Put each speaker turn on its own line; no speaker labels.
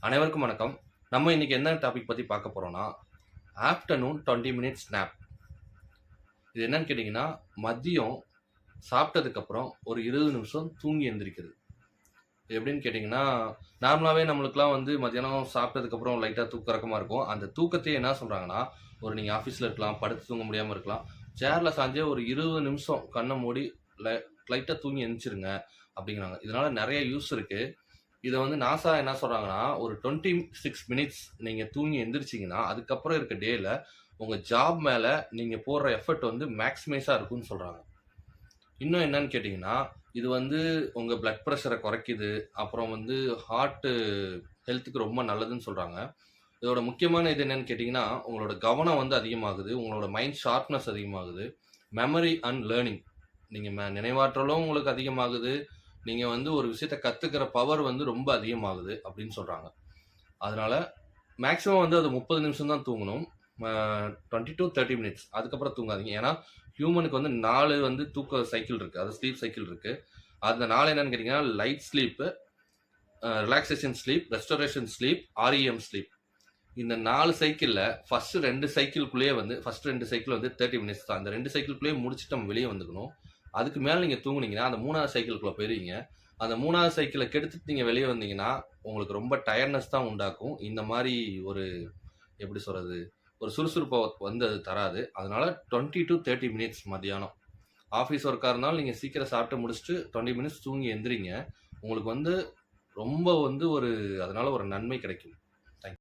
அனைவருக்கும் வணக்கம். நம்ம இன்னைக்கு என்ன டாபிக் பத்தி பார்க்க போறோம்னா, ஆஃப்டர்நூன் 20 மினிட்ஸ் ஸ்னாப். இது என்னன்னு கேட்டீங்கன்னா, மதியம் சாப்பிட்டதுக்கப்புறம் ஒரு 20 நிமிஷம் தூங்கி எந்திரிக்கிறது. இது எப்படின்னு கேட்டீங்கன்னா, நார்மலாவே நம்மளுக்கெல்லாம் வந்து மதியானம் சாப்பிட்டதுக்கப்புறம் லைட்டா தூக்க கலக்கமா இருக்கும். அந்த தூக்கத்தையே என்ன சொல்றாங்கன்னா, ஒரு நீங்க ஆஃபீஸ்ல இருக்கலாம், படுத்து தூங்க முடியாம இருக்கலாம். சேர்ல சாஞ்சே ஒரு 20 நிமிஷம் கண்ண மூடி லை லைட்டா தூங்கி எந்திரிச்சிருங்க அப்படிங்கிறாங்க. இதனால நெறைய யூஸ் இருக்கு. இத வந்து நாசா என்ன சொல்றாங்கன்னா, ஒரு 26 மினிட்ஸ் நீங்க தூங்கி எந்திரிச்சீங்கன்னா, அதுக்கப்புறம் இருக்க டேல உங்க ஜாப் மேல நீங்க போடுற எஃபோர்ட் வந்து மேக்ஸிமைஸா இருக்கும்னு சொல்றாங்க. இன்னும் என்னன்னு கேட்டீங்கன்னா, இது வந்து உங்க பிளட் பிரஷர குறைக்குது. அப்புறம் வந்து ஹார்ட் ஹெல்த்துக்கு ரொம்ப நல்லதுன்னு சொல்றாங்க. இதோட முக்கியமான இது என்னன்னு கேட்டீங்கன்னா, உங்களோட கவனம் வந்து அதிகமாகுது. உங்களோட மைண்ட் ஷார்ப்னஸ் அதிகமாகுது. Memory and learning. நீங்க நினைவாற்றலும் உங்களுக்கு அதிகமாகுது. நீங்க வந்து ஒரு விஷயத்த கத்துக்கிற பவர் வந்து ரொம்ப அதிகமாகுது அப்படின்னு சொல்றாங்க. அதனால மேக்ஸிமம் வந்து அது 30 நிமிஷம் தான் தூங்கணும். 20 டூ 30 மினிட்ஸ். அதுக்கப்புறம் தூங்காதீங்க. ஏன்னா, ஹியூமனுக்கு வந்து 4 வந்து தூக்க சைக்கிள் இருக்கு. அது ஸ்லீப் சைக்கிள் இருக்கு. அந்த 4 என்னன்னு கேட்டீங்கன்னா, light sleep, relaxation sleep, restoration sleep, REM sleep. இந்த 4 சைக்கிள்ல ஃபர்ஸ்ட் 2 சைக்கிள்குள்ளேயே வந்து ஃபர்ஸ்ட் 2 சைக்கிள் வந்து 30 மினிட்ஸ் தான். அந்த 2 சைக்கிள்குள்ளேயே முடிச்சுட்டு நம்ம வெளியே வந்துக்கணும். அதுக்கு மேல நீங்க தூங்குனீங்கன்னா, அந்த 3வது சைக்கிள்குள்ள போயிருவீங்க. அந்த 3வது சைக்கிள கெடுத்துட்டு நீங்க வெளியே வந்தீங்கன்னா, உங்களுக்கு ரொம்ப டயர்ட்னஸ் தான் உண்டாக்கும். இந்த மாரி ஒரு எப்படி சொல்றது? ஒரு சுறுசுறுப்ப வந்து அது தராது. அதனால 20 டூ 30 மினிட்ஸ் மதியானம். ஆஃபீஸ் ஒர்க்கா இருந்தாலும் நீங்க சீக்கிரம் சாப்பிட்டு முடிச்சுட்டு 20 மினிட்ஸ் தூங்கி எந்திரிங்க. உங்களுக்கு வந்து ரொம்ப வந்து ஒரு அதனால ஒரு நன்மை கிடைக்கும்.